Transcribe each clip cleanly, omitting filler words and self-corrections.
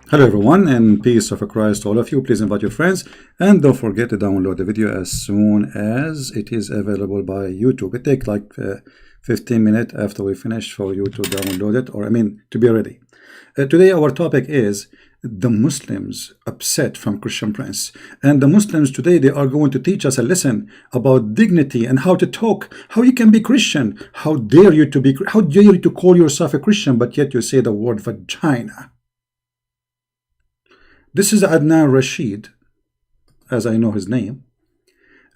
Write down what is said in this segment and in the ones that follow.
Hello everyone, and peace of Christ to all of you. Please invite your friends and don't forget to download the video as soon as it is available by YouTube. It takes like 15 minutes after we finish for you to download it, or to be ready. Today our topic is the Muslims upset from ChristianPrince. And the Muslims today, they are going to teach us a lesson about dignity and how to talk, how you can be Christian. How dare you to call yourself a Christian, but yet you say the word vagina. This is Adnan Rashid, as I know his name,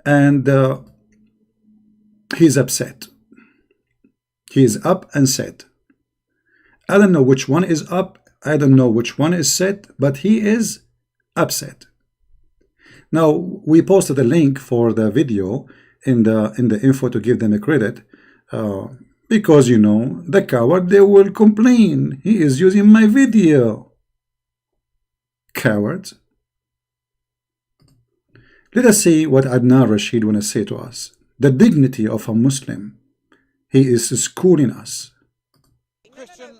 and he's upset. He is up and set. I don't know which one is up, I don't know which one is set, but he is upset. Now, we posted a link for the video in the info to give them a credit, because you know, the coward, they will complain. He is using my video. Cowards. Let us see what Adnan Rashid want to say to us. The dignity of a Muslim. He is schooling us. Christian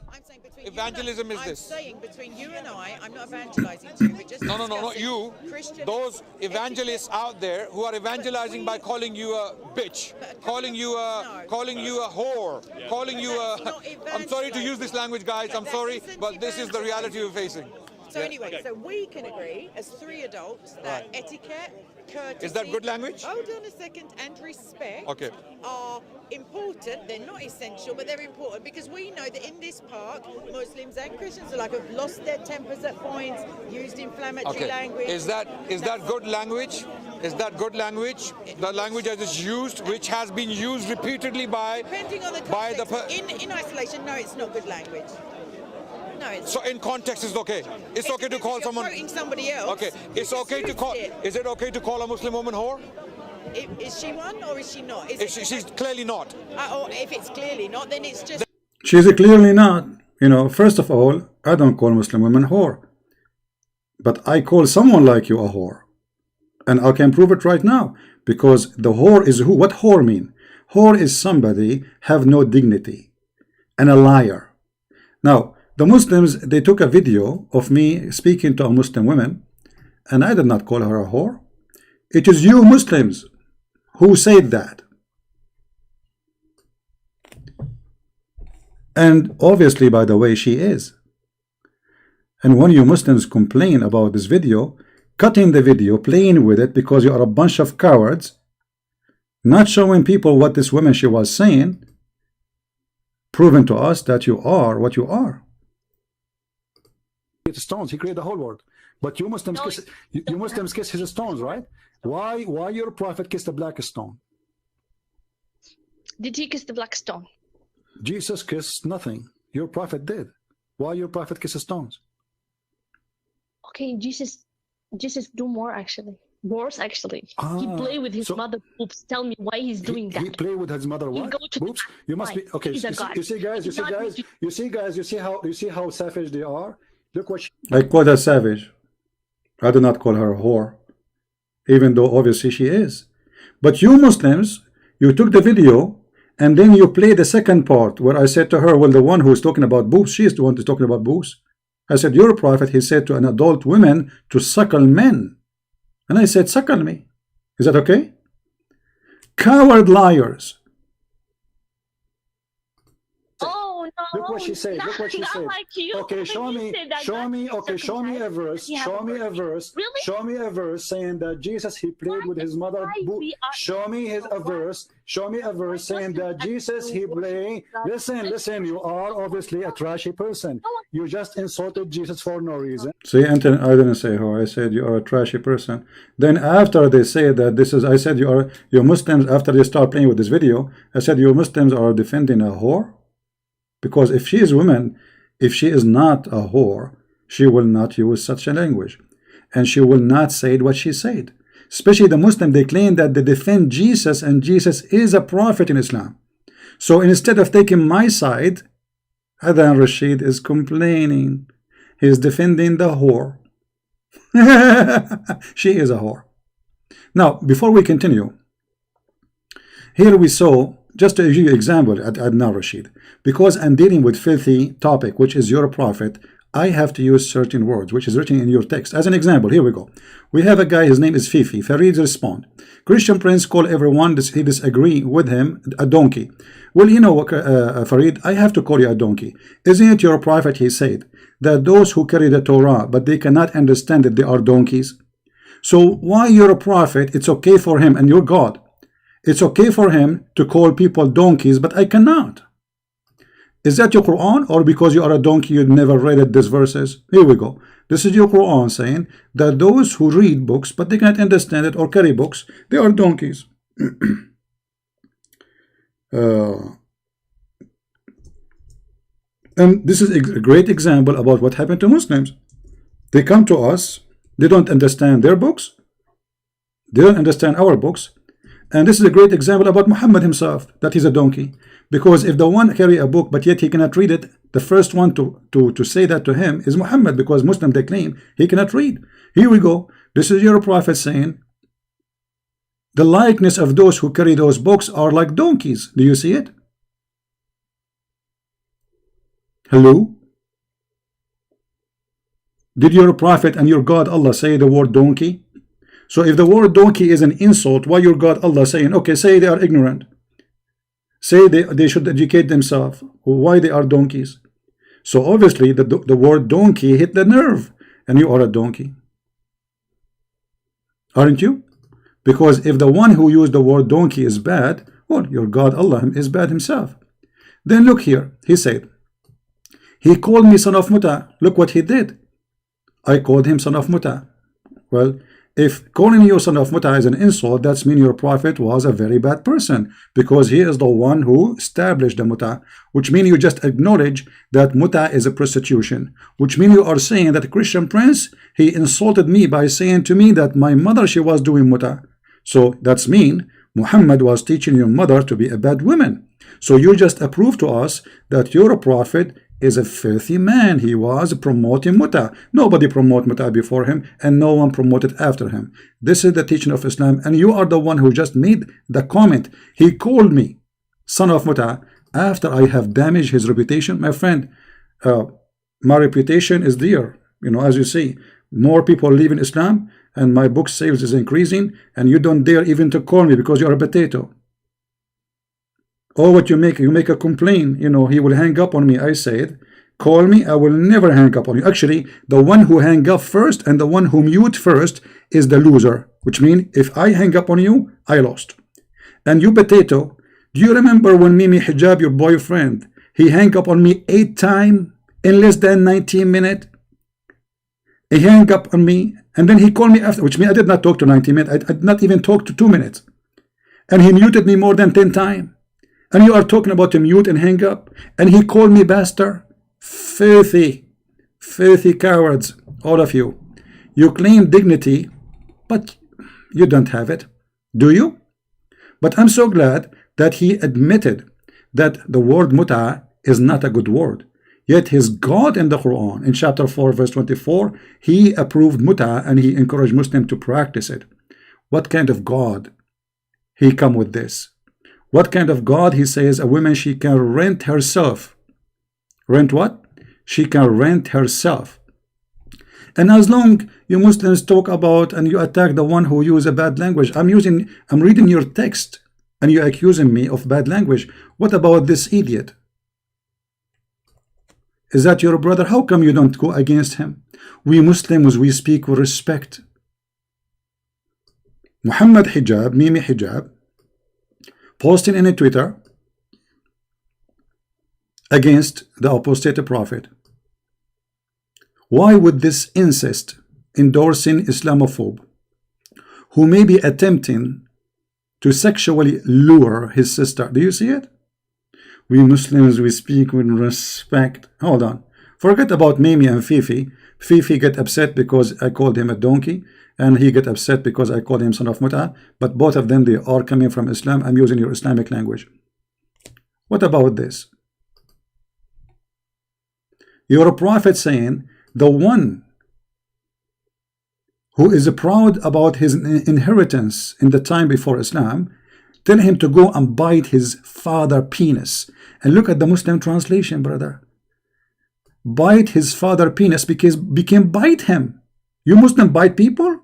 evangelism is this. I'm saying between you and I'm not evangelizing to you, but just No, not you. Christian Those evangelists out there who are evangelizing by calling you a bitch, calling you a whore, calling you a... I'm sorry to use this language, guys. I'm sorry, but this is the reality we're facing. So anyway, so we can agree as three adults that etiquette, courtesy... Is that good language? Hold on a second. And respect are important. They're not essential, but they're important because we know that in this park, Muslims and Christians alike have lost their tempers at points, used inflammatory language. Is that good language? Is that good language? The language as it's used, which has been used repeatedly by... Depending on the context. In isolation, no, it's not good language. No, so in context it's okay. It's okay to call someone quoting somebody else. Okay, it's okay to call. Is it okay to call a Muslim woman whore? Is she one or is she not? She's clearly not. Or if it's clearly not, then it's just. She's clearly not. You know, first of all, I don't call Muslim women whore, but I call someone like you a whore, and I can prove it right now because the whore is who? What whore mean? Whore is somebody have no dignity and a liar. Now, the Muslims, they took a video of me speaking to a Muslim woman, and I did not call her a whore. It is you Muslims who said that. And obviously, by the way, she is. And when you Muslims complain about this video, cutting the video, playing with it because you are a bunch of cowards, not showing people what this woman she was saying, proving to us that you are what you are. Stones, he created the whole world, but you Muslims kiss his stones, right? Why your prophet kissed the black stone? Did he kiss the black stone? Jesus kissed nothing. Your prophet did. Why your prophet kisses stones? Okay, Jesus do more actually. Worse actually. He play with his mother boobs. Tell me why he's doing that. He play with his mother what? Boobs? You must be okay. You see how savage they are. Look what I call her savage. I do not call her a whore, even though obviously she is. But you Muslims, you took the video and then you play the second part where I said to her, well, the one who is talking about boobs, she is the one who's talking about boobs. I said, your prophet, he said to an adult woman to suckle men. And I said, suckle me. Is that okay? Coward liars. Look what she said. Look what she said. Like you. Okay, show me a verse. Show me a verse. Really? Show me a verse saying that Jesus he played with his mother. Show me a verse. Show me a verse saying that Jesus he played. Listen. You are obviously a trashy person. You just insulted Jesus for no reason. See, Anton, I didn't say who. I said you are a trashy person. Then after they say that this is, I said you Muslims. After they start playing with this video, I said you Muslims are defending a whore. Because if she is woman, if she is not a whore, she will not use such a language. And she will not say what she said. Especially the Muslim, they claim that they defend Jesus and Jesus is a prophet in Islam. So instead of taking my side, Adnan Rashid is complaining. He is defending the whore. She is a whore. Now, before we continue, here we saw just to give you an example, Adnan Rashid, because I'm dealing with filthy topic, which is your prophet, I have to use certain words, which is written in your text. As an example, here we go. We have a guy, his name is Fifi. Farid respond. Christian Prince call everyone he disagree with him a donkey. Well, you know, Farid, I have to call you a donkey. Isn't it your prophet, he said, that those who carry the Torah, but they cannot understand that they are donkeys? So why you're a prophet, it's okay for him, and you're God. It's okay for him to call people donkeys, but I cannot. Is that your Quran, or because you are a donkey you never read it, these verses? Here we go. This is your Quran saying that those who read books but they can't understand it or carry books, they are donkeys. And this is a great example about what happened to Muslims. They come to us, they don't understand their books, they don't understand our books. And this is a great example about Muhammad himself, that he's a donkey. Because if the one carry a book but yet he cannot read it, the first one to say that to him is Muhammad, because Muslim they claim he cannot read. Here we go. This is your prophet saying the likeness of those who carry those books are like donkeys. Do you see it? Hello? Did your prophet and your God Allah say the word donkey? So if the word donkey is an insult, why your God Allah saying, okay, say they are ignorant, say they should educate themselves, why they are donkeys? So obviously the word donkey hit the nerve, and you are a donkey, aren't you? Because if the one who used the word donkey is bad, well, your God Allah is bad himself. Then look here, he said, he called me son of Muta. Look what he did. I called him son of Muta. Well, if calling you son of Muta is an insult, that means your prophet was a very bad person, because he is the one who established the Muta, which means you just acknowledge that Muta is a prostitution, which means you are saying that Christian Prince, he insulted me by saying to me that my mother, she was doing Muta. So that's mean Muhammad was teaching your mother to be a bad woman. So you just approve to us that your prophet is a filthy man. He was promoting Muta. Nobody promoted Muta before him, and no one promoted after him. This is the teaching of Islam, and you are the one who just made the comment. He called me son of Muta after I have damaged his reputation. My friend, my reputation is there. You know, as you see, more people leave in Islam, and my book sales is increasing, and you don't dare even to call me because you are a potato. Oh, what you make a complaint, you know, he will hang up on me. I said, call me, I will never hang up on you. Actually, the one who hang up first and the one who mute first is the loser, which means if I hang up on you, I lost. And you potato, do you remember when Mimi Hijab, your boyfriend, he hang up on me 8 times in less than 19 minutes? He hang up on me, and then he called me after, which means I did not talk to 19 minutes. I did not even talk to 2 minutes. And he muted me more than 10 times. And you are talking about a mute and hang up, and he called me bastard. Filthy cowards, all of you. You claim dignity, but you don't have it, do you? But I'm so glad that he admitted that the word muta is not a good word. Yet his God in the Quran, in chapter 4, verse 24, he approved muta and he encouraged Muslims to practice it. What kind of God he come with this? What kind of God? He says a woman, she can rent herself. Rent what? She can rent herself. And as long you Muslims talk about and you attack the one who use a bad language, I'm reading your text and you're accusing me of bad language. What about this idiot? Is that your brother? How come you don't go against him? We Muslims, we speak with respect. Muhammad Hijab, Mimi Hijab, posting in a Twitter against the apostate prophet. Why would this incest endorsing Islamophobe, who may be attempting to sexually lure his sister? Do you see it? We Muslims, we speak with respect. Hold on. Forget about Mimi and Fifi. Fifi get upset because I called him a donkey, and he get upset because I called him son of Muta. But both of them, they are coming from Islam. I'm using your Islamic language. What about this? You're a prophet saying the one who is proud about his inheritance in the time before Islam, Tell him to go and bite his father penis. And look at the Muslim translation, brother. Bite his father penis became bite him. You Muslim bite people?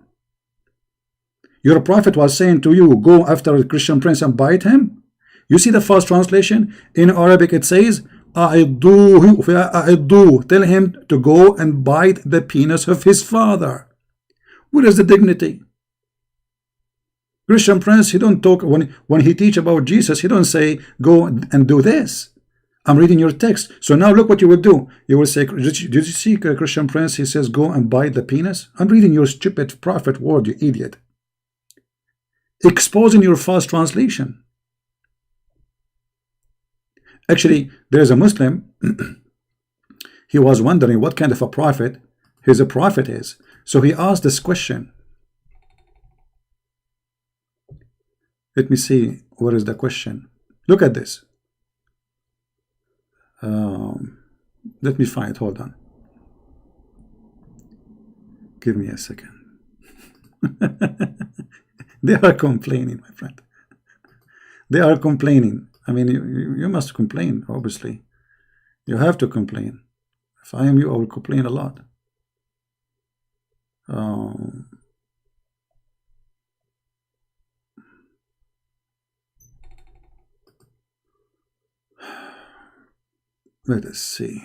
Your prophet was saying to you, go after a Christian prince and bite him? You see the first translation? In Arabic it says, أعضوه. Tell him to go and bite the penis of his father. Where is the dignity? Christian Prince, he don't talk when he teach about Jesus, he don't say go and do this. I'm reading your text. So now look what you will do. You will say, did you see Christian Prince? He says go and bite the penis. I'm reading your stupid prophet word, you idiot. Exposing your false translation. Actually, there is a Muslim. He was wondering what kind of a prophet his prophet is. So he asked this question. Let me see, where is the question? Look at this. Let me find it. Hold on. Give me a second. They are complaining, my friend. They are complaining. I mean, you must complain, obviously. You have to complain. If I am you, I will complain a lot. Let us see.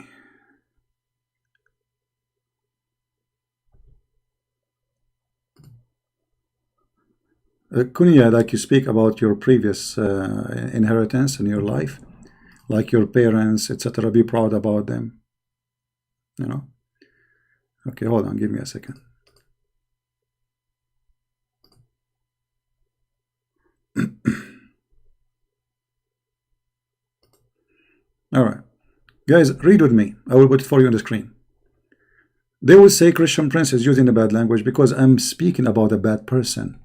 Kunya, like you speak about your previous inheritance in your life, like your parents, etc. Be proud about them. You know. Okay, hold on. Give me a second. All right. Guys, read with me. I will put it for you on the screen. They will say Christian Prince is using a bad language because I'm speaking about a bad person.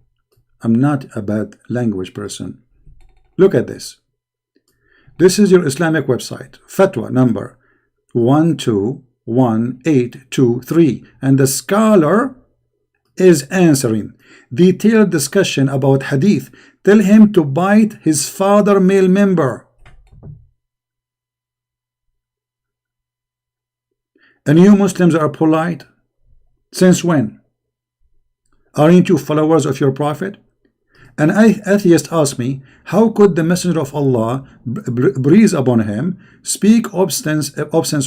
I'm not a bad language person. Look at this. This is your Islamic website. Fatwa number 121823. And the scholar is answering. Detailed discussion about hadith. Tell him to bite his father male member. And you Muslims are polite? Since when? Aren't you followers of your prophet? An atheist asked me, how could the messenger of Allah breathe upon him, speak obscene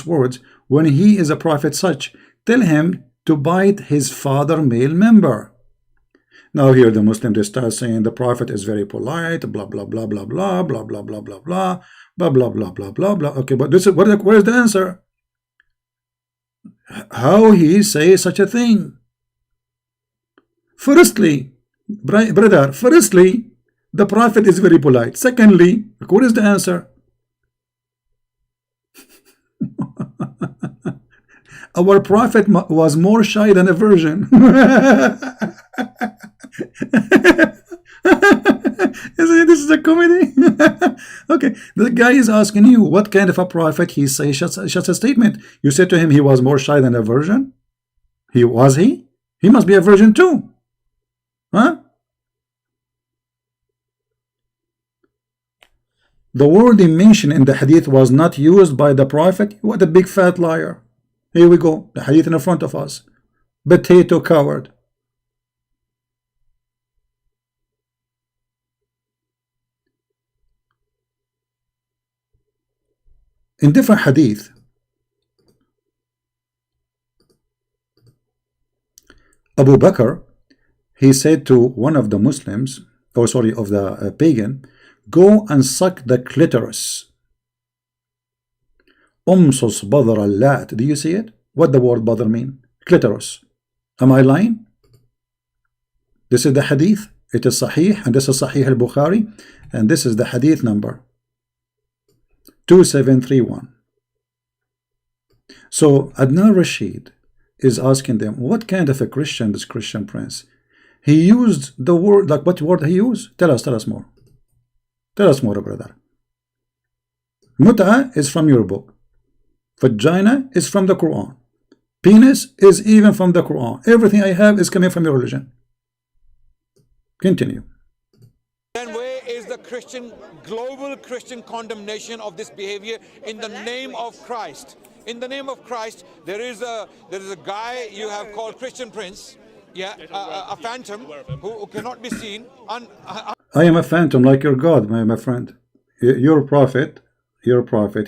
words when he is a prophet such? Tell him to bite his father male member. Now here the Muslim, they start saying the prophet is very polite, blah blah blah blah blah blah blah blah blah blah blah blah blah blah blah blah. Okay, but this is where is the answer? How he say such a thing? Firstly, brother, firstly, the prophet is very polite. Secondly, what is the answer? Our prophet was more shy than a virgin. This is a comedy. Okay, the guy is asking you what kind of a prophet he says such a statement. You said to him he was more shy than a virgin. He must be a virgin too, huh? The word he mentioned in the hadith was not used by the prophet. What a big fat liar. Here we go, the hadith in front of us. Potato coward. In different hadith, Abu Bakr, he said to one of the Muslims, or sorry, of the pagan, go and suck the clitoris. Umsus badr al-lat. Do you see it? What the word badr mean? Clitoris. Am I lying? This is the hadith. It is sahih, and this is sahih al-Bukhari, and this is the hadith number 2731. So Adnan Rashid is asking them, what kind of a Christian is Christian Prince? He used the word, like what word he used? Tell us more. Tell us more, brother. Mut'a is from your book. Vagina is from the Quran. Penis is even from the Quran. Everything I have is coming from your religion. Continue. Then where is the global Christian condemnation of this behavior in the name of Christ. In the name of Christ, there is a guy you have called ChristianPrince, yeah, a phantom who cannot be seen. I am a phantom like your God, my friend. Your prophet,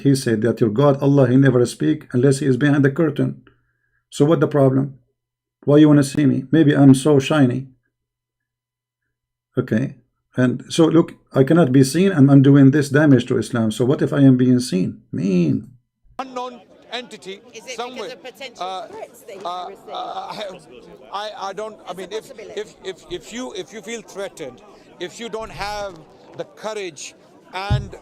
he said that your God, Allah, he never speak unless he is behind the curtain. So what the problem? Why you want to see me? Maybe I'm so shiny. Okay. And so look, I cannot be seen and I'm doing this damage to Islam. So what if I am being seen? Mean. Unknown entity somewhere. Is it because of potential threats that he's received? I don't. I mean, if you feel threatened, if you don't have the courage and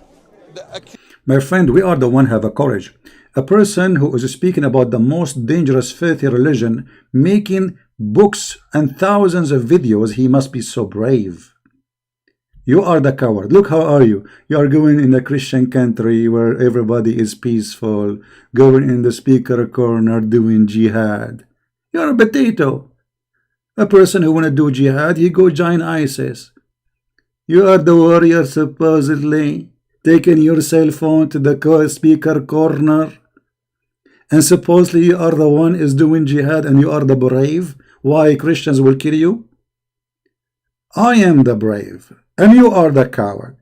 the. My friend, we are the one have a courage. A person who is speaking about the most dangerous filthy religion, making books and thousands of videos, he must be so brave. You are the coward. Look, how are you? You are going in a Christian country where everybody is peaceful, going in the speaker corner doing jihad. You are a potato. A person who want to do jihad, he go join ISIS. You are the warrior supposedly, taking your cell phone to the speaker corner, and supposedly you are the one is doing jihad and you are the brave. Why Christians will kill you? I am the brave and you are the coward,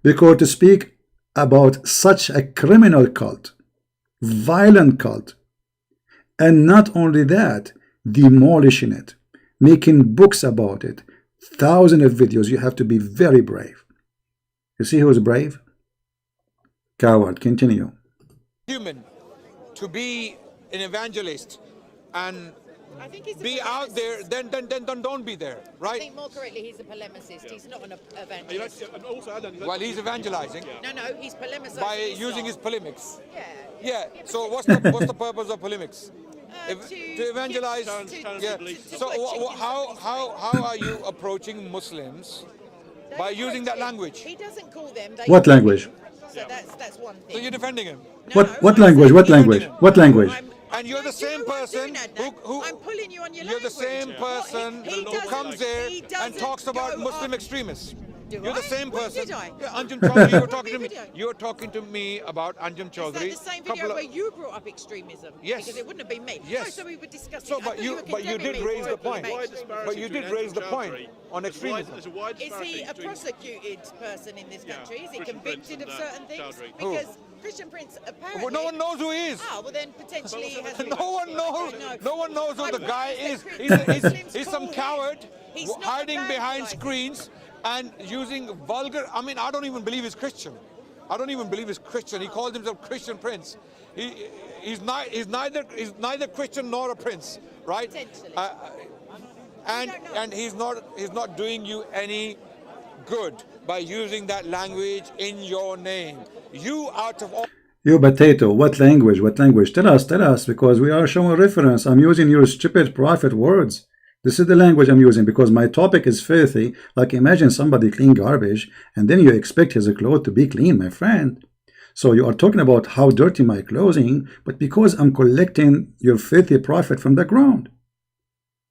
because to speak about such a criminal cult, violent cult, and not only that, demolishing it, making books about it, thousands of videos, you have to be very brave. You see who is brave? Coward. Continue. Human to be an evangelist and be out there, then don't be there, right? I think more correctly, he's a polemicist. He's not an evangelist. Well, he's evangelizing. No, he's polemicizing by using his polemics. Yeah. So what's the purpose of polemics? To evangelize. So how are you approaching Muslims by using that language? He doesn't call them. What language? So that's one thing. So you're defending him. What language? What language? What language? And you're the same person who I'm pulling you on your you're the same person who comes there and talks about Muslim extremists. You're the same person. Yeah, Anjum Chaudhry, you're talking to me. You're talking to me about Anjum Chaudhry. Is that the same video where you brought up extremism? Yes. Because it wouldn't have been me. Yes. So we were discussing. So, but you did raise the point. But you did raise the point on extremism. Is he a prosecuted person in this country? Is he convicted of certain things? Because ChristianPrince apparently. Well, no one knows who he is. Oh, well then potentially he has. No one knows. No one knows who the guy is. He's some coward hiding behind screens and using vulgar. I mean, I don't even believe he's Christian. I don't even believe he's Christian. He calls himself ChristianPrince. He's neither Christian nor a prince, right? And he's not doing you any good by using that language in your name. You out of all. You potato, what language? What language? Tell us, because we are showing reference. I'm using your stupid prophet words. This is the language I'm using because my topic is filthy. Like imagine somebody clean garbage and then you expect his clothes to be clean, my friend. So you are talking about how dirty my clothing, but because I'm collecting your filthy prophet from the ground.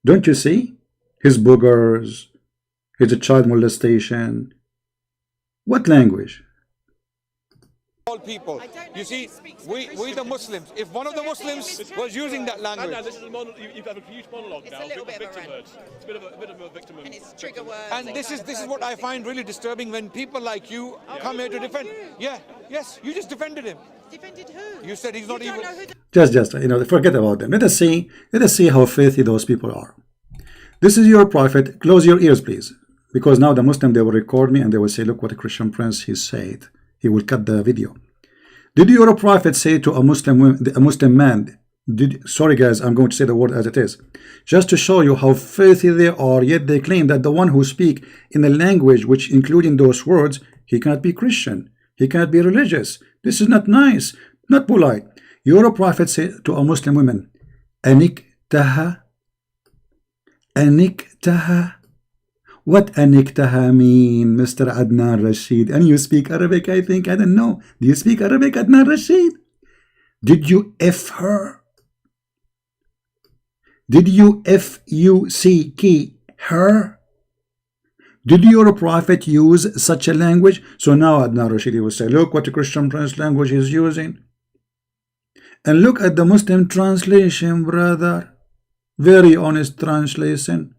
Don't you see? His boogers, his child molestation. What language? All people. You see, we the Muslims, if one of the Muslims was using that language. No, this is you've had a huge monologue now. It's a bit of a victimhood. It's a bit of a victimhood. And it's trigger words. And this is what I find really disturbing when people like you come here to defend. Yeah, yes, you just defended him. Defended who? You said he's not even. Just forget about them. Let us see how filthy those people are. This is your prophet. Close your ears, please, because now the Muslim, they will record me and they will say, look what a ChristianPrince he said. He will cut the video. Did your prophet say to a Muslim man? Sorry guys, I'm going to say the word as it is, just to show you how filthy they are. Yet they claim that the one who speak in a language which including those words, he cannot be Christian, he cannot be religious. This is not nice, not polite. Your prophet said to a Muslim woman, Aniktaha. What aniktaha mean, Mr. Adnan Rashid? And you speak Arabic, I think. I don't know. Do you speak Arabic, Adnan Rashid? Did you F her? Did you F-U-C-K her? Did your prophet use such a language? So now Adnan Rashidi will say, look what the Christian Prince language is using. And look at the Muslim translation, brother. Very honest translation.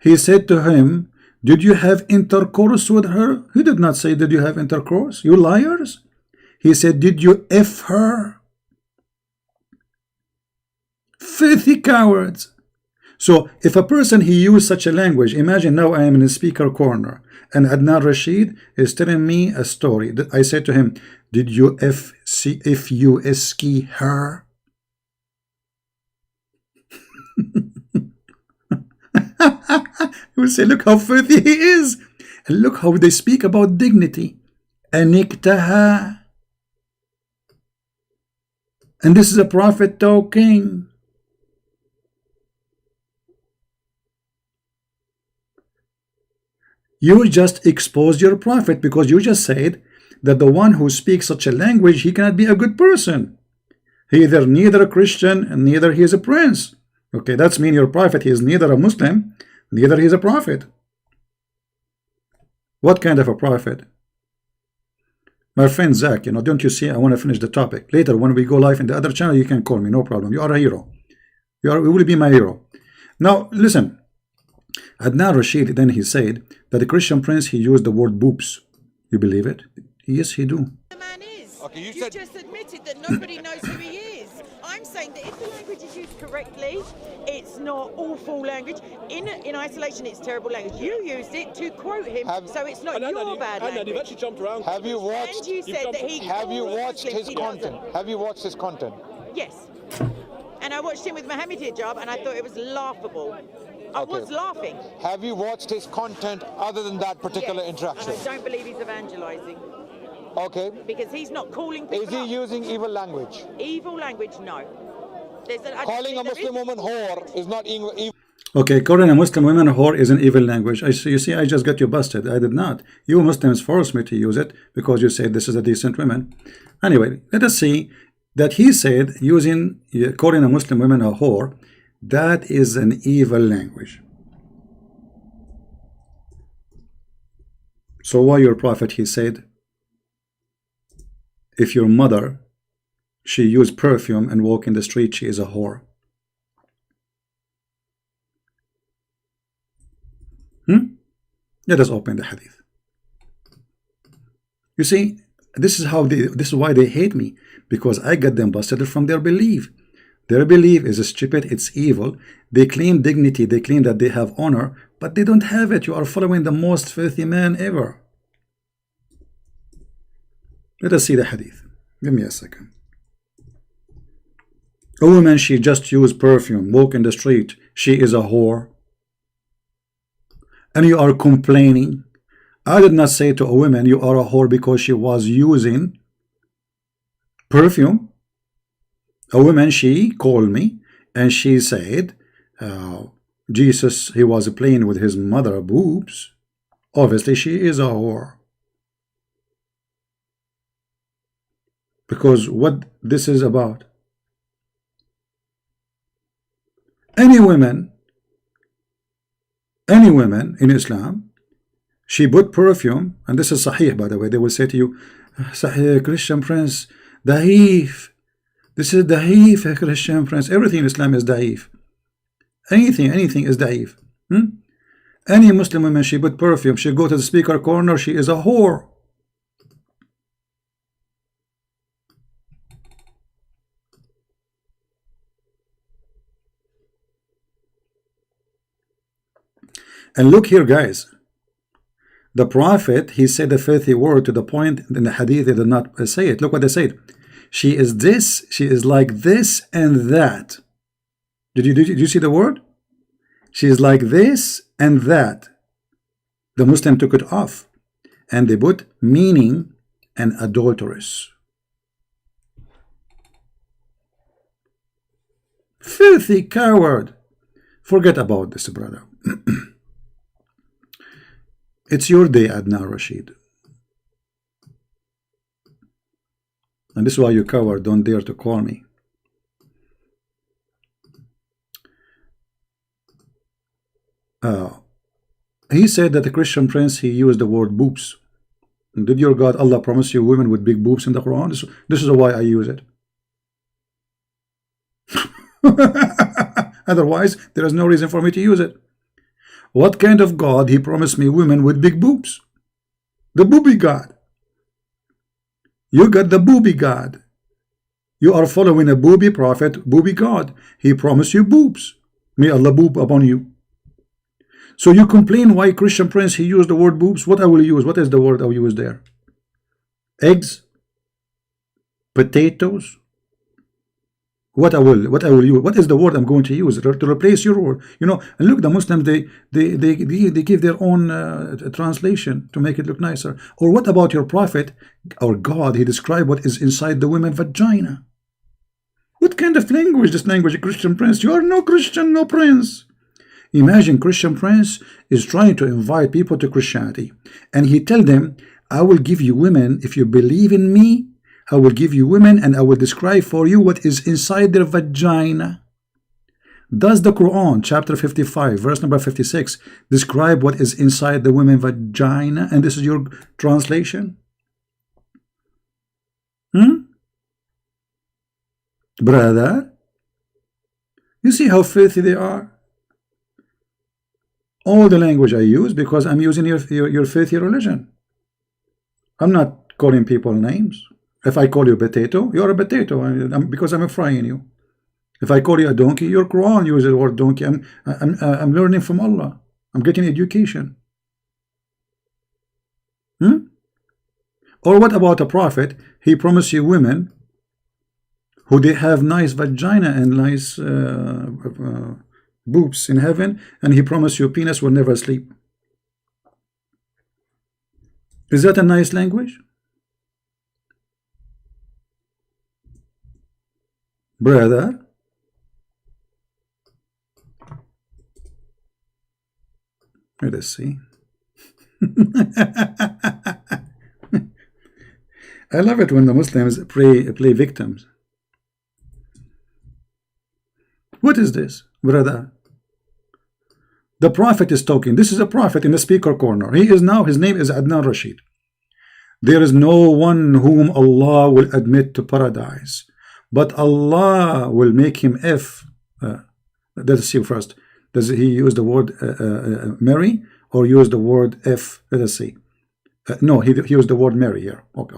He said to him, did you have intercourse with her? He did not say, did you have intercourse? You liars. He said, did you F her? Filthy cowards. So if a person he used such a language, imagine now I am in a speaker corner and Adnan Rashid is telling me a story. I said to him, did you F-U-S-K her? He will say, look how filthy he is. And look how they speak about dignity. Aniktaha. And this is a prophet talking. You just exposed your prophet because you just said that the one who speaks such a language, he cannot be a good person. He either neither a Christian and neither he is a prince. Okay, that's mean your prophet, he is neither a Muslim, neither he is a prophet. What kind of a prophet? My friend Zach, don't you see, I want to finish the topic. Later, when we go live in the other channel, you can call me, no problem. You are a hero. You will be my hero. Now, listen. Adnan Rashid, then he said that the Christian Prince, he used the word boobs. You believe it? Yes, he do. The man is. Okay, you You've just admitted that nobody knows who he is. I'm saying that if the language is used correctly, it's not awful language. In isolation, it's terrible language. You used it to quote him, so it's not your bad language. You've actually jumped around. Have you watched? And you said that he. Have you calls watched Muslims, his he content? doesn't. Have you watched his content? Yes. And I watched him with Mohammed hijab, and I thought it was laughable. I was laughing. Have you watched his content other than that particular Yes, interaction? And I don't believe he's evangelizing. Okay. Because he's not calling people Is he up. using evil language? Evil language, no. Calling a Muslim woman whore is not evil. Okay, calling a Muslim woman a whore is an evil language. You see, I just got you busted. I did not. You Muslims forced me to use it because you said this is a decent woman. Anyway, let us see that he said calling a Muslim woman a whore, that is an evil language. So why your prophet, he said, if your mother, she used perfume and walk in the street, she is a whore. Let us open the hadith. You see, this is why they hate me, because I got them busted from their belief. Their belief is stupid, it's evil. They claim dignity, they claim that they have honor, but they don't have it. You are following the most filthy man ever. Let us see the hadith. Give me a second. A woman, she just used perfume, walk in the street, she is a whore. And you are complaining. I did not say to a woman, you are a whore because she was using perfume. A woman, she called me and she said, Jesus, he was playing with his mother boobs. Obviously, she is a whore. Because what this is about. Any woman in Islam, she put perfume, and this is Sahih, by the way. They will say to you, Sahih, Christian Prince, Da'if. This is Da'if, Christian Prince. Everything in Islam is Da'if. Anything is Da'if. Any Muslim woman, she put perfume, she go to the speaker corner, she is a whore. And look here, guys. The prophet, he said a filthy word to the point in the hadith they did not say it. Look what they said. She is this, she is like this and that. Did you see the word? She is like this and that. The Muslim took it off and they put meaning and adulteress. Filthy coward. Forget about this, brother. It's your day, Adnan Rashid. And this is why you coward don't dare to call me. he said that the Christian Prince, he used the word boobs. Did your God Allah promise you women with big boobs in the Quran? This is why I use it. Otherwise, there is no reason for me to use it. What kind of God he promised me women with big boobs? The booby God. You got the booby God. You are following a booby prophet, booby God. He promised you boobs. May Allah boob upon you. So you complain why Christian Prince he used the word boobs. What I will use? What is the word I will use there? Eggs, potatoes. What I will use? What is the word I'm going to use to replace your word? You know, and look, the Muslims they give their own translation to make it look nicer. Or what about your prophet or God? He described what is inside the woman vagina. What kind of language? This language, Christian Prince? You are no Christian, no Prince. Imagine Christian Prince is trying to invite people to Christianity, and he tell them, I will give you women if you believe in me. I will give you women and I will describe for you what is inside their vagina. Does the Quran chapter 55 verse number 56 describe what is inside the women's vagina? And this is your translation? Brother, you see how filthy they are? All the language I use because I'm using your filthy religion. I'm not calling people names. If I call you potato, you're a potato because I'm frying you. If I call you a donkey, your Quran uses the word donkey. I'm learning from Allah. I'm getting education. Or what about a prophet? He promised you women who they have nice vagina and nice boobs in heaven, and he promised your penis will never sleep. Is that a nice language? Brother, let us see. I love it when the Muslims play victims. What is this, brother? The prophet is talking. This is a prophet in the speaker corner. He is now, his name is Adnan Rashid. There is no one whom Allah will admit to paradise, but Allah will make him let's see first. Does he use the word Mary or use the word F? Let us see. No, he used the word Mary here. Okay.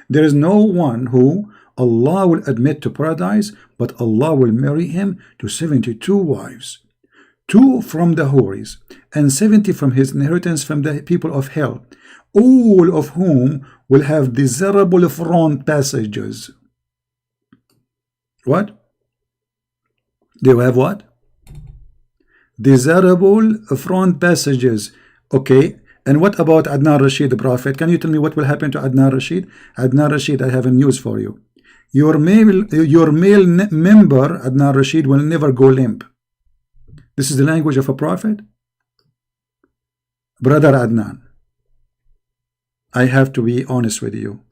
There is no one who Allah will admit to paradise, but Allah will marry him to 72 wives, 2 from the Houris, and 70 from his inheritance from the people of hell, all of whom will have desirable front passages. What? They will have what? Desirable front passages. Okay. And what about Adnan Rashid, the prophet? Can you tell me what will happen to Adnan Rashid? Adnan Rashid, I have a news for you. Your male member, Adnan Rashid, will never go limp. This is the language of a prophet? Brother Adnan, I have to be honest with you.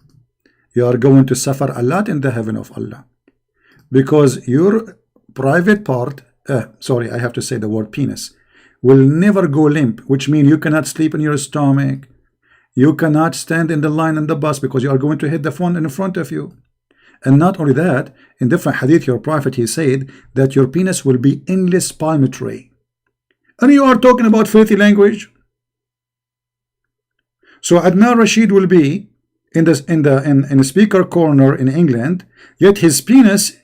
You are going to suffer a lot in the heaven of Allah. Because your private part, sorry, I have to say the word penis, will never go limp, which means you cannot sleep in your stomach. You cannot stand in the line in the bus because you are going to hit the phone in front of you. And not only that, in different hadith, your prophet, he said that your penis will be endless palm tree. And you are talking about filthy language. So Adnan Rashid will be in the speaker corner in England, yet his penis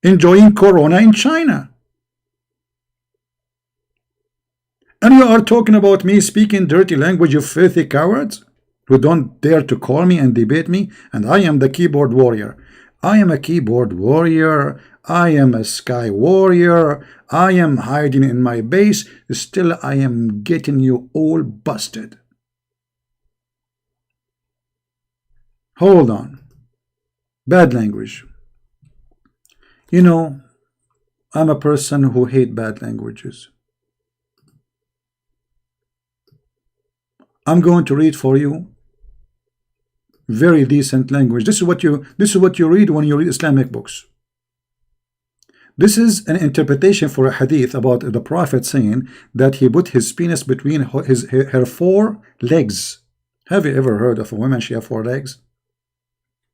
enjoying corona in China. And you are talking about me speaking dirty language, you filthy cowards who don't dare to call me and debate me. And I am the keyboard warrior. I am a keyboard warrior. I am a sky warrior. I am hiding in my base. Still, I am getting you all busted. Hold on. Bad language. You know, I'm a person who hates bad languages. I'm going to read for you very decent language. This is what you read when you read Islamic books. This is an interpretation for a hadith about the Prophet saying that he put his penis between her four legs. Have you ever heard of a woman, she has four legs?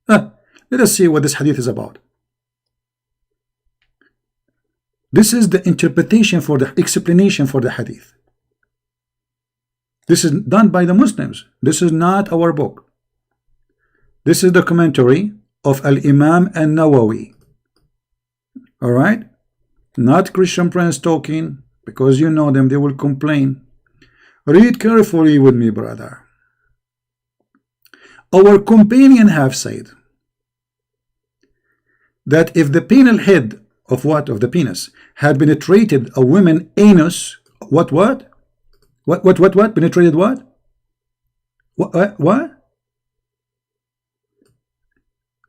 Let us see what this hadith is about. This is the interpretation for the explanation for the hadith. This is done by the Muslims. This is not our book. This is the commentary of Al-Imam An-Nawawi. Alright? Not ChristianPrince talking, because you know them, they will complain. Read carefully with me, brother. Our companion have said that if the penal head of what? Of the penis had penetrated a woman anus, what? Penetrated what? What?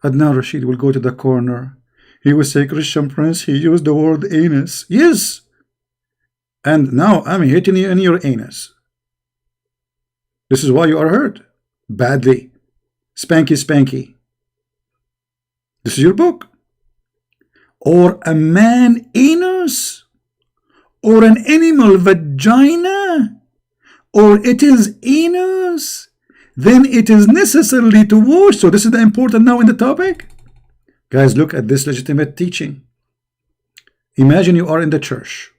Adnan Rashid will go to the corner. He will say, ChristianPrince, he used the word anus. Yes. And now I'm hitting you in your anus. This is why you are hurt. Badly. Spanky, spanky. This is your book. Or a man anus. Or an animal vagina. Or it is anus. Then it is necessarily to wash. So this is the important now in the topic. Guys, look at this legitimate teaching. Imagine you are in the church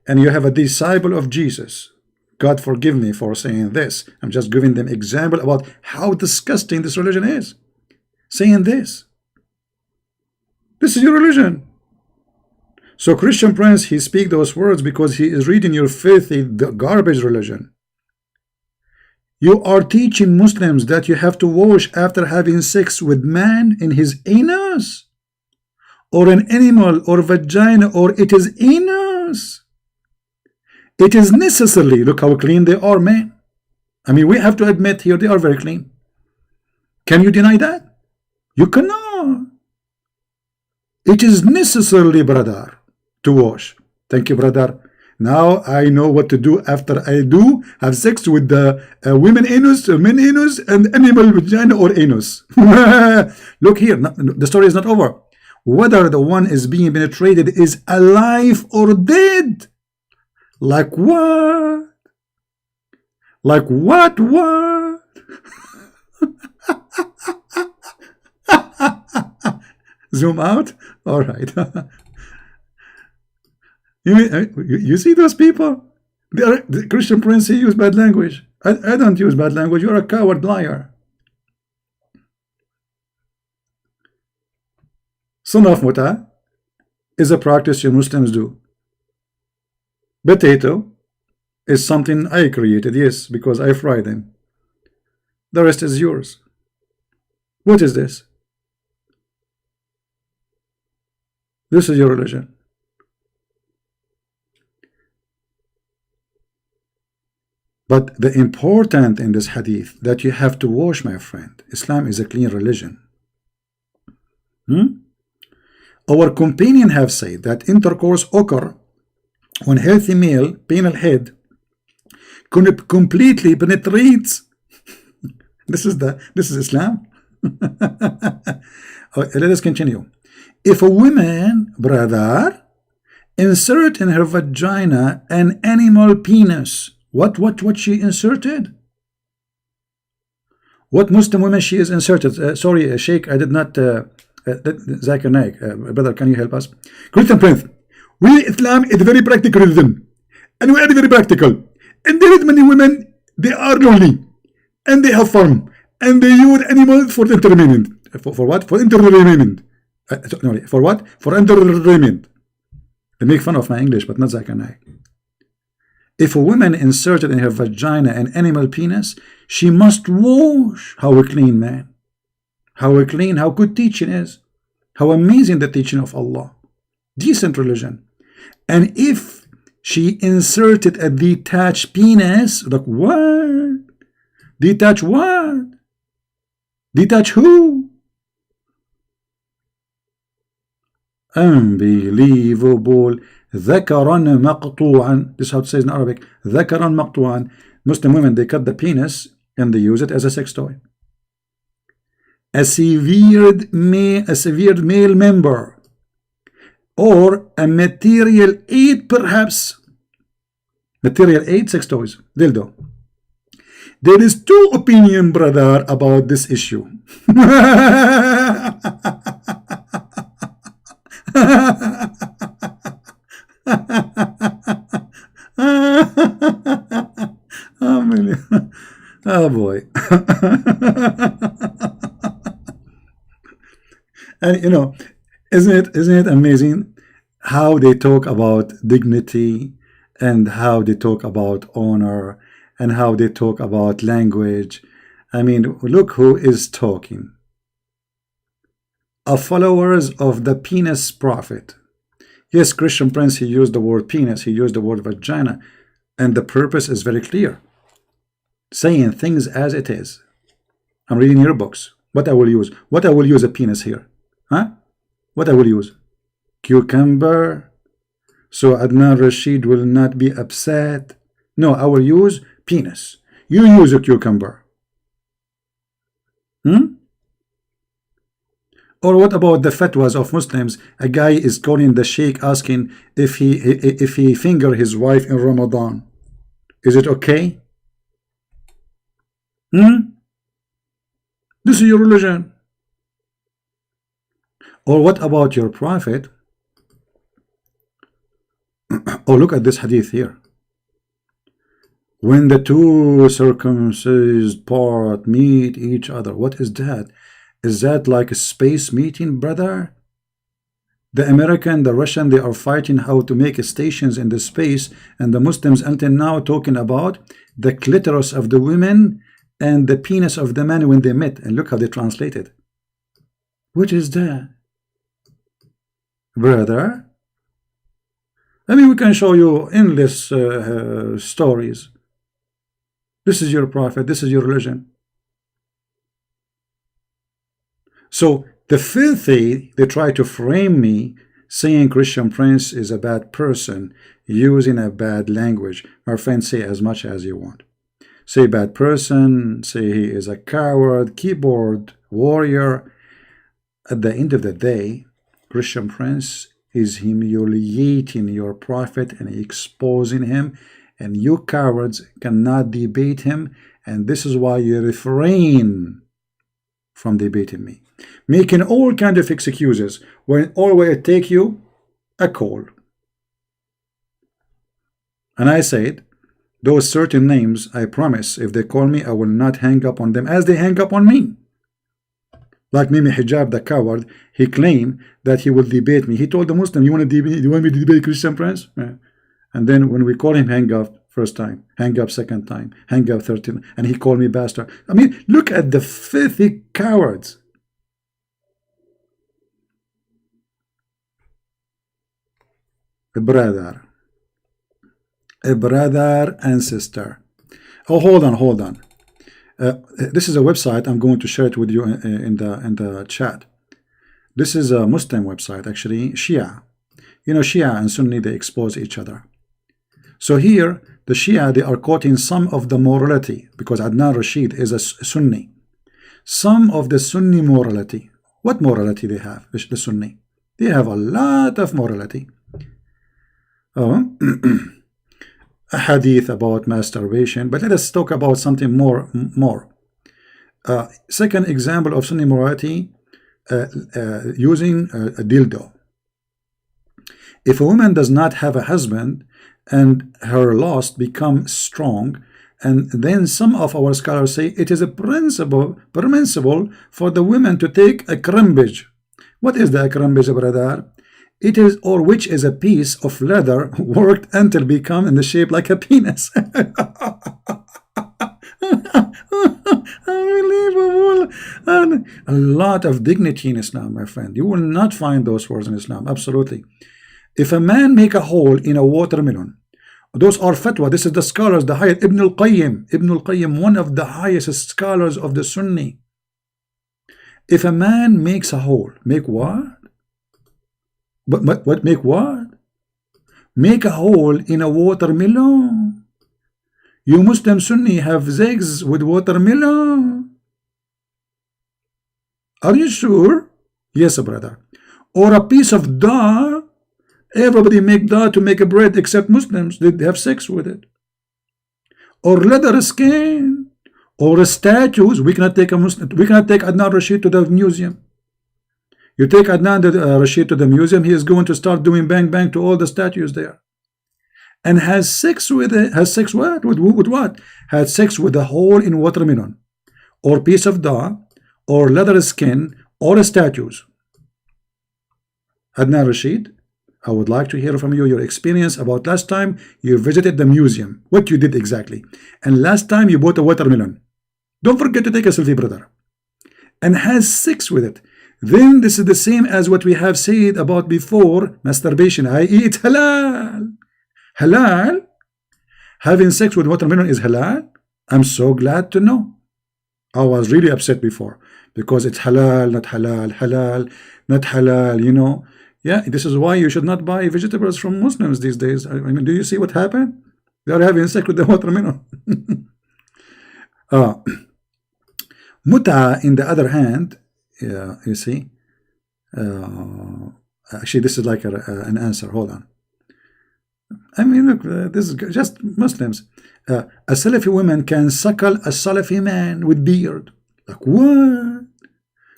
and you have a disciple of Jesus. God forgive me for saying this. I'm just giving them example about how disgusting this religion is. Saying this. This is your religion. So ChristianPrince, he speak those words because he is reading your filthy garbage religion. You are teaching Muslims that you have to wash after having sex with man in his anus, or an animal, or vagina, or it is anus. It is necessarily, look how clean they are, man. I mean, we have to admit here they are very clean. Can you deny that? You cannot. It is necessarily, brother, to wash. Thank you, brother. Now I know what to do after I do have sex with the women anus, men anus, and animal vagina or anus. Look here, the story is not over. Whether the one is being penetrated is alive or dead. Like what? Like what? Zoom out? All right. You see those people? They are, the ChristianPrince, he use bad language. I don't use bad language. You're a coward liar. Sunaf muta is a practice you Muslims do. Potato is something I created, yes, because I fry them. The rest is yours. What is this? This is your religion. But the important in this hadith that you have to wash, my friend. Islam is a clean religion. Our companion have said that intercourse occur when healthy male penile head completely penetrates. This is Islam. Let us continue. If a woman, brother, insert in her vagina an animal penis, what she inserted? What Muslim woman she is inserted? Sorry, Sheikh, I did not. Zakir Naik, brother, can you help us? ChristianPrince, we Islam is very practical religion, and we are very practical. And there is many women, they are lonely, and they have fun, and they use animals for entertainment. For what? For entertainment. No, for what? For entertainment. They make fun of my English, but not Zakir Naik. If a woman inserted in her vagina an animal penis, she must wash. How a clean, man. How clean, how good teaching is. How amazing the teaching of Allah. Decent religion. And if she inserted a detached penis, like what? Detach what? Detach who? Unbelievable. ذكرا مقطوعا. This is how it says in Arabic. ذكرا مقطوعا. Muslim women, they cut the penis and they use it as a sex toy. A severed male member or a material aid, perhaps. Material aid, sex toys, dildo. There is two opinions, brother, about this issue. Oh boy. And you know, isn't it amazing how they talk about dignity and how they talk about honor and how they talk about language? I mean, look who is talking. Followers of the penis prophet. Yes, Christian Prince, he used the word penis, he used the word vagina, and the purpose is very clear. Saying things as it is. I'm reading your books. What I will use? What I will use a penis here? Huh? What I will use? Cucumber. So Adnan Rashid will not be upset. No, I will use penis. You use a cucumber. Or what about the fatwas of Muslims? A guy is calling the sheikh asking if he finger his wife in Ramadan. Is it okay? This is your religion. Or what about your prophet? Oh, look at this hadith here. When the two circumcised part meet each other. What is that? Is that like a space meeting, brother? The American, the Russian, they are fighting how to make stations in the space, and the Muslims until now talking about the clitoris of the women and the penis of the man when they met. And look how they translate it. What is that, brother? I mean, we can show you endless stories. This is your prophet, this is your religion. So the filthy, they try to frame me saying Christian Prince is a bad person using a bad language. My friend, say as much as you want. Say bad person, say he is a coward, keyboard warrior. At the end of the day, Christian Prince is humiliating your prophet and exposing him, and you cowards cannot debate him, and this is why you refrain from debating me, making all kind of excuses when always take you a call. And I said, those certain names, I promise, if they call me, I will not hang up on them as they hang up on me. Like Mimi Hijab, the coward, he claimed that he will debate me. He told the Muslim, you want to debate, you want me to debate Christian Prince? Yeah. And then when we call him, hang up first time, hang up second time, hang up third time, and he called me bastard. I mean, look at the filthy cowards. A brother and sister. Oh, hold on. This is a website. I'm going to share it with you in the chat. This is a Muslim website, actually, Shia. You know, Shia and Sunni, they expose each other. So here, the Shia, they are quoting some of the morality, because Adnan Rashid is a Sunni. Some of the Sunni morality. What morality they have, the Sunni? They have a lot of morality. Oh, a hadith about masturbation, but let us talk about something more. Second example of Sunni morality, using a dildo. If a woman does not have a husband and her lust becomes strong, and then some of our scholars say it is a permissible for the women to take a crimbage. What is the crimbage, brother? It is, or which is a piece of leather worked until become in the shape like a penis. Unbelievable. And a lot of dignity in Islam, my friend. You will not find those words in Islam. Absolutely. If a man make a hole in a watermelon, those are fatwa. This is the scholars, the highest. Ibn al-Qayyim, one of the highest scholars of the Sunni. If a man makes a hole, make what? What make what? Make a hole in a watermelon. You Muslim Sunni have sex with watermelon. Are you sure? Yes, brother. Or a piece of dog. Everybody make that to make a bread except Muslims. They have sex with it. Or leather skin, or statues. We cannot take a Muslim. We cannot take Adnan Rashid to the museum. You take Adnan Rashid to the museum, he is going to start doing bang bang to all the statues there, and has sex with it. Has sex what? With what? Had sex with a hole in watermelon, or piece of dough, or leather skin, or statues. Adnan Rashid, I would like to hear from you your experience about last time you visited the museum, what you did exactly, and last time you bought a watermelon. Don't forget to take a selfie, brother, and has sex with it. Then this is the same as what we have said about before, masturbation, i.e. it's halal. Halal? Having sex with watermelon is halal? I'm so glad to know. I was really upset before because it's halal, not halal, halal, not halal, you know. Yeah, this is why you should not buy vegetables from Muslims these days. I mean, do you see what happened? They are having sex with the watermelon. Muta, in the other hand, you see, actually, this is like an answer. Hold on. I mean, look, this is just Muslims. A Salafi woman can suckle a Salafi man with beard. Like, what?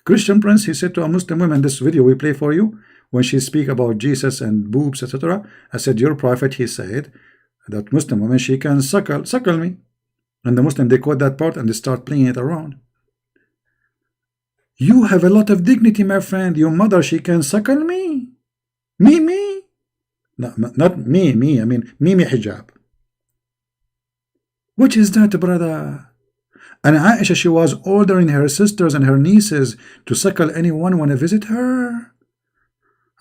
ChristianPrince, he said to a Muslim woman, this video we play for you, when she speak about Jesus and boobs, etc. I said, your prophet, he said, that Muslim woman, she can suckle me. And the Muslim, they quote that part and they start playing it around. You have a lot of dignity, my friend. Your mother, she can suckle me. Me? No, not me. I mean, me hijab. What is that, brother? And Aisha, she was ordering her sisters and her nieces to suckle anyone when I visit her.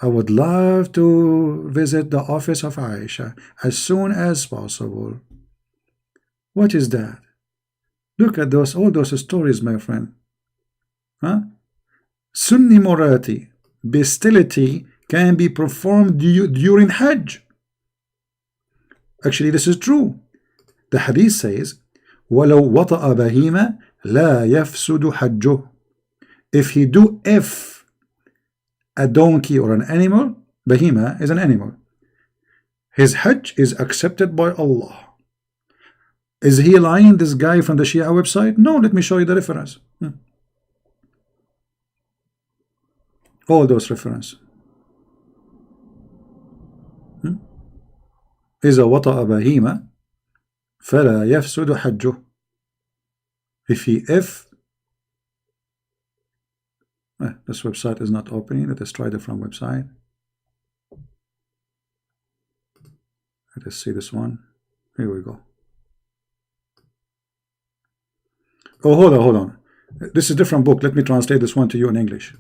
I would love to visit the office of Aisha as soon as possible. What is that? Look at all those stories, my friend. Huh? Sunni morality, bestiality can be performed during Hajj. Actually, this is true. The hadith says, وَلَوْ وَطَأَ بَهِيمَ لَا يَفْسُدُ حَجُّهُ. If a donkey or an animal, bahima is an animal, his Hajj is accepted by Allah. Is he lying, this guy from the Shia website? No, let me show you the reference. All those references. إذا وطأ بهيمة فلا يفسد حجه. If this website is not opening, let us try the from website. Let us see this one. Here we go. Oh, hold on. This is a different book. Let me translate this one to you in English.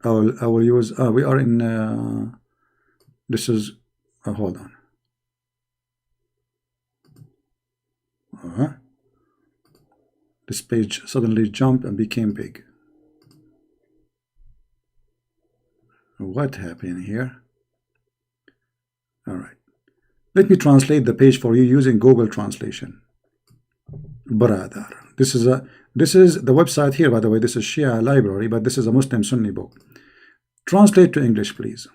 I will use. We are in. This is. Hold on. This page suddenly jumped and became big. What happened here? All right. Let me translate the page for you using Google Translation. Brother, this is the website here, by the way. This is Shia library, but this is a Muslim Sunni book. Translate to English, please.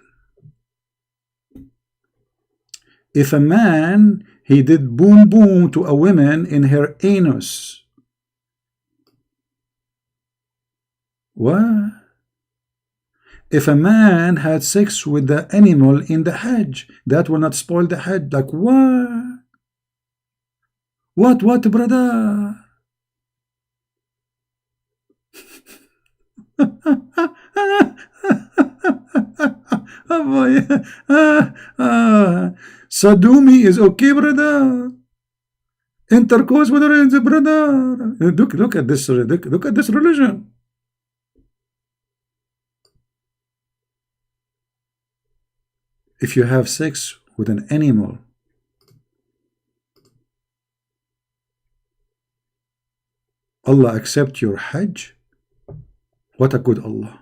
If a man, he did boom boom to a woman in her anus. What? If a man had sex with the animal in the Hajj, that will not spoil the Hajj. Like what? What, brother? Oh boy. Sadumi is okay, brother. Intercourse with her, brother. Look at this. Look at this religion. If you have sex with an animal, Allah accept your Hajj. What a good Allah.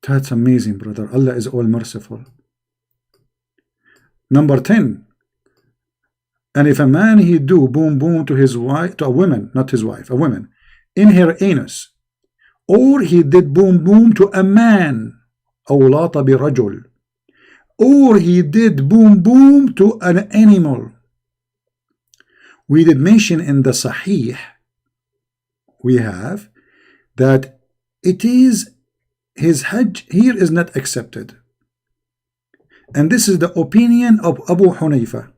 That's amazing, brother. Allah is all merciful. Number 10. And if a man he do boom boom to his wife, to a woman, not his wife, a woman, in her anus, or he did boom boom to a man, أو لاط برجل, or he did boom boom to an animal. We did mention in the Sahih, we have that it is his Hajj here is not accepted, and this is the opinion of Abu Hanifa,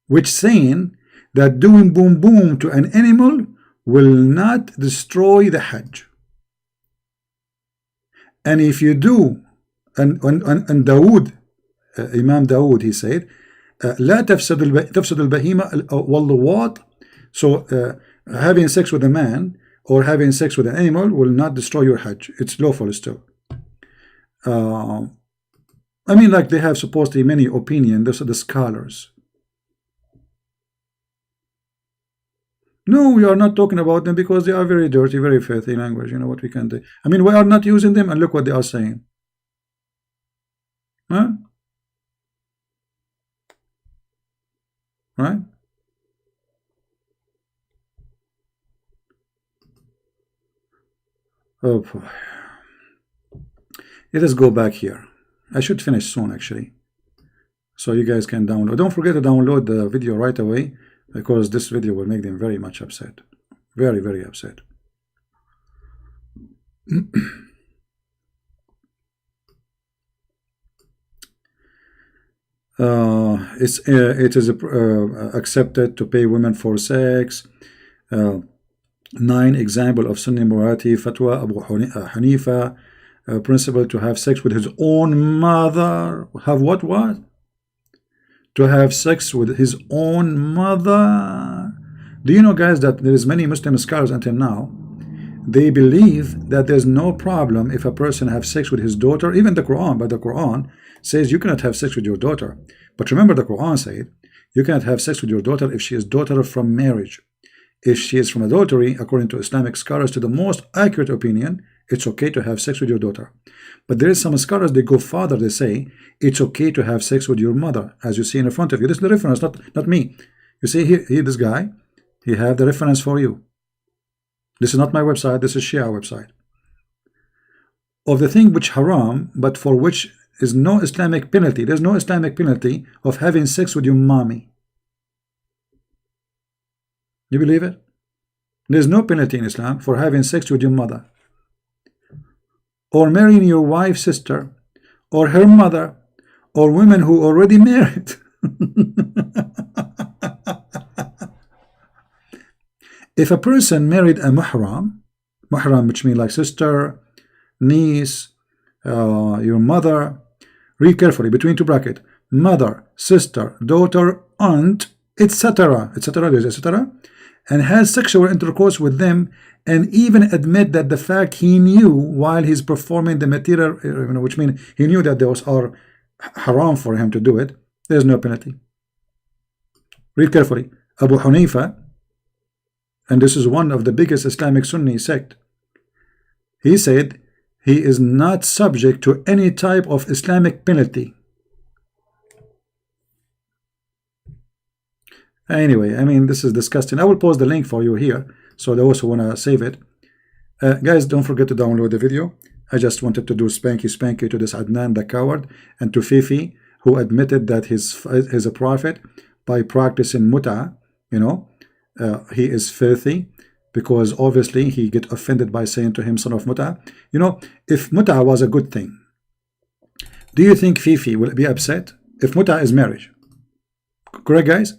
which saying that doing boom boom to an animal will not destroy the Hajj. And if you do, and Dawood, Imam Dawood, he said, لا تفسد البهيمة واللواط. So having sex with a man or having sex with an animal will not destroy your Hajj. It's lawful still. I mean, like they have supposedly many opinions. Those are the scholars. No, we are not talking about them because they are very dirty, very filthy language. You know what we can do. I mean, we are not using them, and look what they are saying. Huh? Right? Oh boy. Let us go back here. I should finish soon, actually, so you guys can download. Don't forget to download the video right away, because this video will make them very much upset. Very, very upset. It is accepted to pay women for sex. 9 example of Sunni morality fatwa Abu Hanifa. Principle to have sex with his own mother. Have what? To have sex with his own mother. Do you know, guys, that there is many Muslim scholars until now, they believe that there's no problem if a person have sex with his daughter. Even the Quran, but the Quran says you cannot have sex with your daughter. But remember, the Quran said you cannot have sex with your daughter if she is daughter from marriage. If she is from adultery, according to Islamic scholars, to the most accurate opinion, it's okay to have sex with your daughter. But there is some scholars, they go further, they say it's okay to have sex with your mother, as you see in front of you. This is the reference, not me. You see here, this guy, he have the reference for you. This is not my website, this is Shia website. Of the thing which haram, but for which is no Islamic penalty. There's no Islamic penalty of having sex with your mommy. You believe it? There's no penalty in Islam for having sex with your mother, or marrying your wife's sister, or her mother, or women who already married. If a person married a muhram, which means like sister, niece, your mother, read carefully between 2 brackets, mother, sister, daughter, aunt, etc., and has sexual intercourse with them, and even admit that the fact he knew while he's performing the material, which means he knew that those are haram for him to do it, there's no penalty. Read carefully. Abu Hanifa, and this is one of the biggest Islamic Sunni sect, he said he is not subject to any type of Islamic penalty. Anyway, I mean, this is disgusting. I will post the link for you here, so those who want to save it. Guys, don't forget to download the video. I just wanted to do spanky to this Adnan the coward, and to Fifi, who admitted that he's a prophet by practicing muta. You know, he is filthy, because obviously he get offended by saying to him, son of muta. You know, if muta was a good thing, do you think Fifi will be upset if muta is marriage? Correct, guys?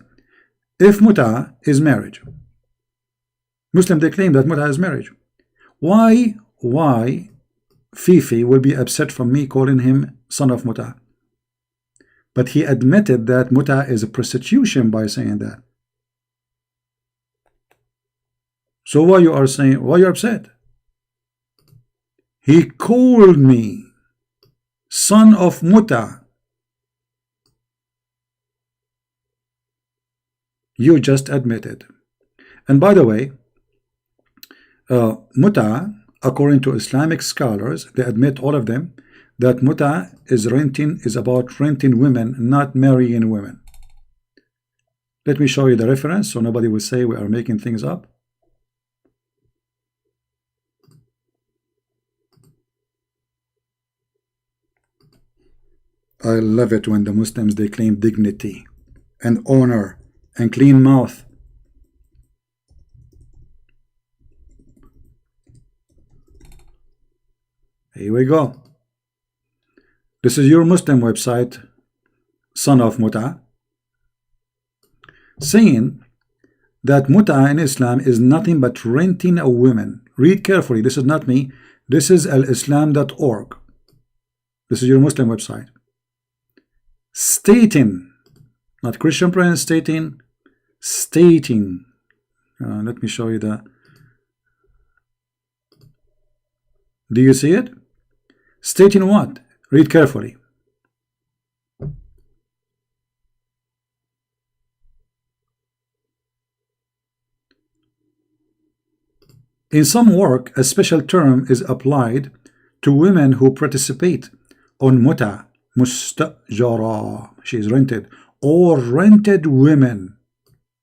If muta is marriage, Muslim, they claim that muta is marriage. Why Fifi will be upset from me calling him son of muta? But he admitted that muta is a prostitution by saying that. So why you are saying, why you're upset? He called me son of muta. You just admitted. And by the way, muta, according to Islamic scholars, they admit, all of them, that muta is about renting women, not marrying women. Let me show you the reference so nobody will say we are making things up. I love it when the Muslims, they claim dignity and honor and clean mouth. Here we go. This is your Muslim website, Son of Muta, saying that Muta in Islam is nothing but renting a woman. Read carefully. This is not me. This is alislam.org. This is your Muslim website. Stating, not ChristianPrince, stating. Let me show you that. Do you see it? Stating what? Read carefully. In some work, a special term is applied to women who participate on muta, mustajara, she is rented, or rented women.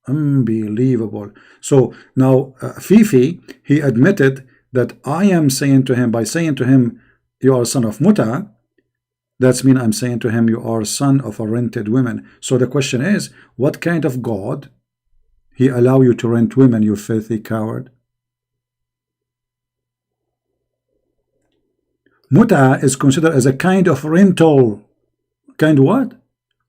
Unbelievable. So now Fifi, he admitted that I am saying to him, by saying to him, you are son of muta, that's mean I'm saying to him, you are son of a rented woman. So the question is, what kind of God he allow you to rent women, you filthy coward? Muta is considered as a kind of rental. Kind what?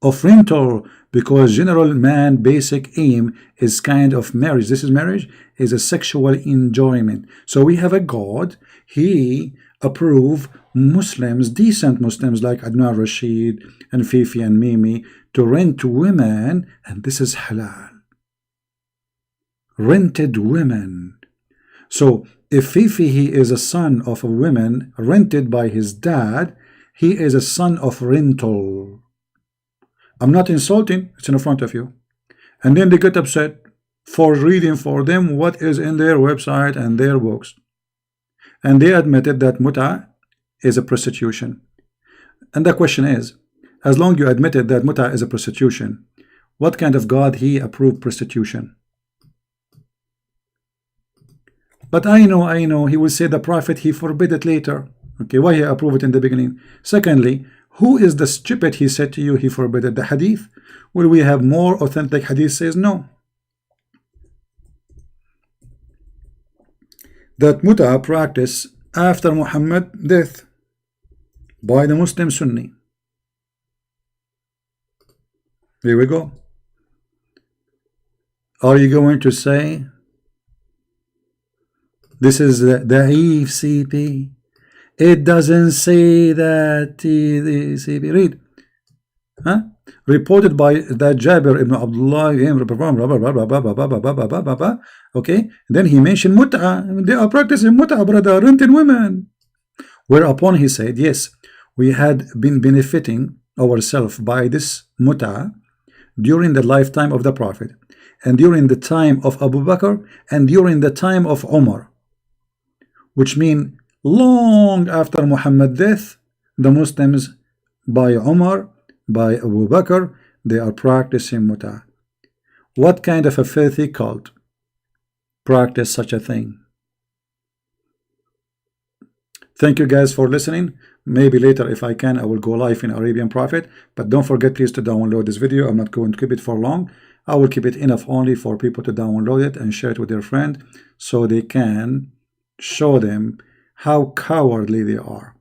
Of rental, because general man basic aim is kind of marriage. This is marriage, is a sexual enjoyment. So we have a God, he approve Muslims, decent Muslims like Adnan Rashid and Fifi and Mimi to rent women, and this is halal. Rented women. So if Fifi, he is a son of a woman rented by his dad, he is a son of rental. I'm not insulting, it's in front of you. And then they get upset for reading for them what is in their website and their books. And they admitted that muta is a prostitution. And the question is, as long you admitted that muta is a prostitution, what kind of God he approved prostitution? But I know, he will say the prophet, he forbid it later. Okay, why he approved it in the beginning? Secondly, who is the stupid he said to you he forbid it? The hadith? Will we have more authentic hadith says no? That muta practice after Muhammad death by the Muslim Sunni. Here we go. Are you going to say this is the CP? It doesn't say that the CP. Read. Huh? Reported by that Jabir ibn Abdullah. Okay. Then he mentioned muta. They are practicing muta, brother, renting women. Whereupon he said, yes, we had been benefiting ourselves by this muta during the lifetime of the Prophet, and during the time of Abu Bakr, and during the time of Umar. Which mean long after Muhammad's death, the Muslims by Umar, by Abu Bakr, they are practicing muta. What kind of a filthy cult practice such a thing? Thank you guys for listening. Maybe later if I can I will go live in ArabianProphet, but don't forget please to download this video. I'm not going to keep it for long. I will keep it enough only for people to download it and share it with their friend so they can show them how cowardly they are.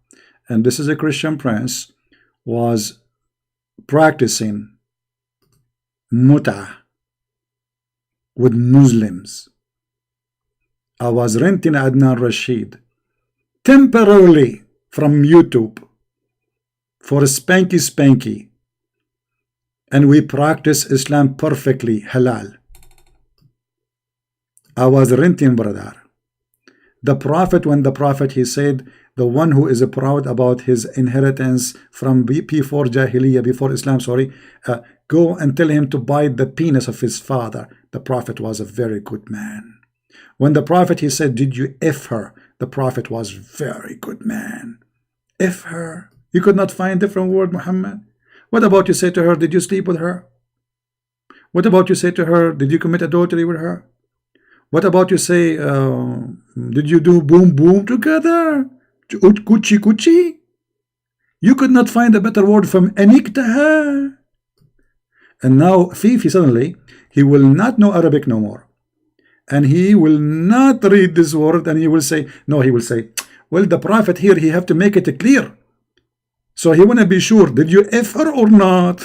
And this is a ChristianPrince was practicing muta with Muslims. I was renting Adnan Rashid temporarily from YouTube for spanky, and we practice Islam perfectly halal. I was renting, brother. The Prophet, when the Prophet, he said, the one who is proud about his inheritance from before Jahiliyyah, before Islam, sorry, go and tell him to bite the penis of his father. The Prophet was a very good man. When the Prophet, he said, did you F her? The Prophet was very good man. F her. You could not find different word, Muhammad. What about you say to her, did you sleep with her? What about you say to her, did you commit adultery with her? What about you say, did you do boom boom together? Coochie coochie? You could not find a better word from aniktaha. And now Fifi suddenly, he will not know Arabic no more. And he will not read this word, and he will say, no, he will say, well, the prophet here, he have to make it clear. So he want to be sure, did you F her or not?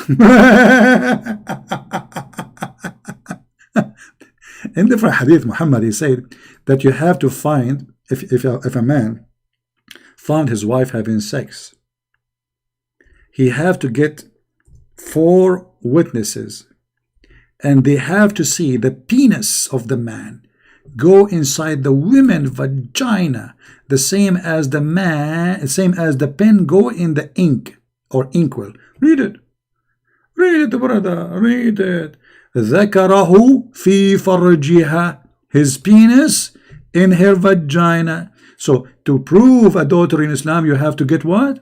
In different hadith, Muhammad, he said that you have to find, if a man found his wife having sex, he have to get 4 witnesses, and they have to see the penis of the man go inside the woman's vagina, the same as the pen go in the ink or inkwell. Read it, brother, read it. ذكره في فرجها, his penis in her vagina. So to prove adultery in Islam, you have to get what?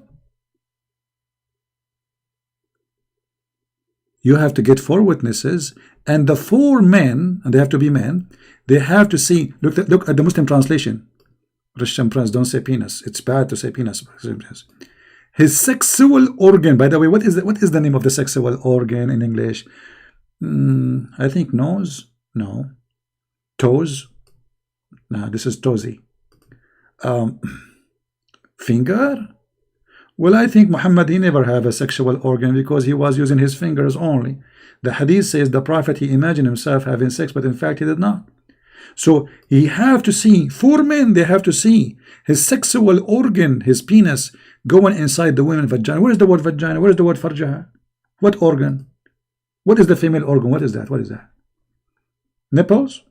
You have to get 4 witnesses, and the 4 men, and they have to be men, they have to see, look at the Muslim translation. ChristianPrince, don't say penis. It's bad to say penis. His sexual organ, by the way, what is the name of the sexual organ in English? I think nose? No. Toes? No, this is toesy. Finger? Well, I think Muhammad, he never have a sexual organ because he was using his fingers only. The hadith says the prophet, he imagined himself having sex, but in fact he did not. So he have to see, 4 men, they have to see his sexual organ, his penis, going inside the woman's vagina. Where is the word vagina? Where is the word farjaha? What organ? What is the female organ? What is that? What is that? Nipples?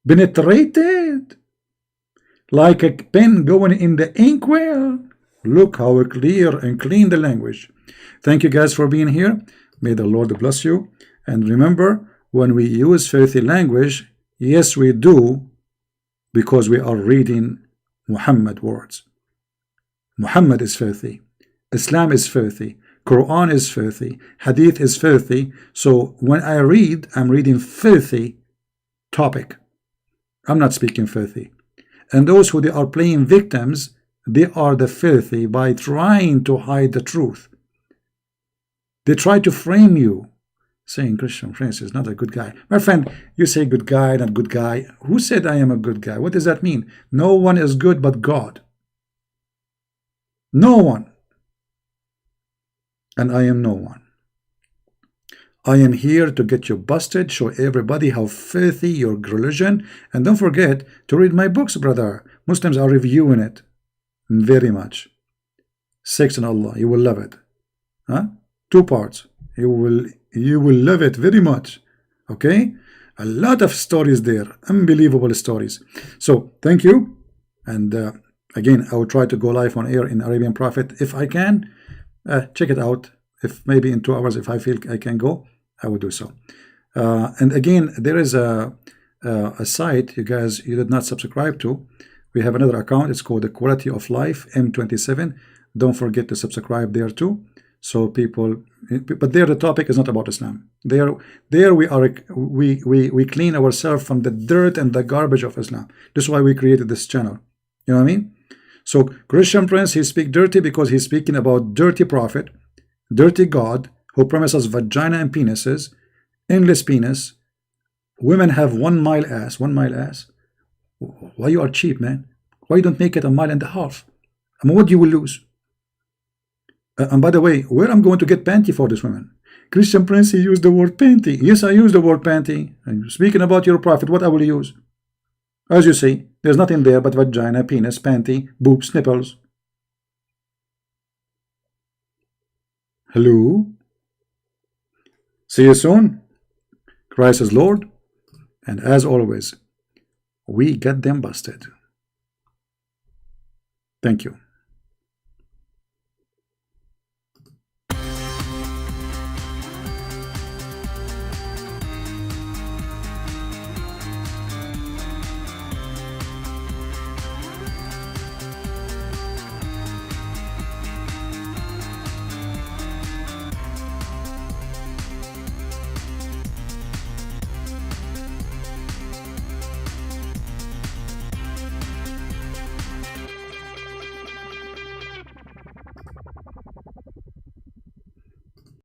Penetrated? Like a pen going in the inkwell. Look how clear and clean the language. Thank you guys for being here. May the Lord bless you. And remember, when we use filthy language, yes, we do, because we are reading Muhammad words. Muhammad is filthy. Islam is filthy. Quran is filthy. Hadith is filthy. So when I read, I'm reading filthy topic. I'm not speaking filthy. And those who they are playing victims, they are the filthy by trying to hide the truth. They try to frame you, saying ChristianPrince is not a good guy. My friend, you say good guy, not good guy. Who said I am a good guy? What does that mean? No one is good but God. No one. And I am no one. I am here to get you busted, show everybody how filthy your religion, and don't forget to read my books, brother. Muslims are reviewing it very much. Sex in Allah, you will love it. 2 parts. You will love it very much. Okay? A lot of stories there, unbelievable stories. So thank you, and again, I will try to go live on air in Arabian Prophet if I can. Check it out. If maybe in 2 hours, if I feel I can go, I will do so. And again, there is a site you guys, you did not subscribe to. We have another account. It's called the Quality of Life M27. Don't forget to subscribe there too. So people, but there the topic is not about Islam. There we clean ourselves from the dirt and the garbage of Islam. This is why we created this channel. You know what I mean? So ChristianPrince, he speak dirty because he's speaking about dirty prophet, dirty God, who promises vagina and penises, endless penis. Women have 1 mile ass. 1 mile ass. Why you are cheap, man? Why you don't make it 1.5 miles? I mean, what you will lose? And by the way, where I'm going to get panty for this woman? ChristianPrince, he used the word panty. Yes, I use the word panty. I'm speaking about your prophet. What I will use? As you see, there's nothing there but vagina, penis, panty, boobs, nipples. Hello? See you soon. Christ is Lord. And as always, we get them busted. Thank you.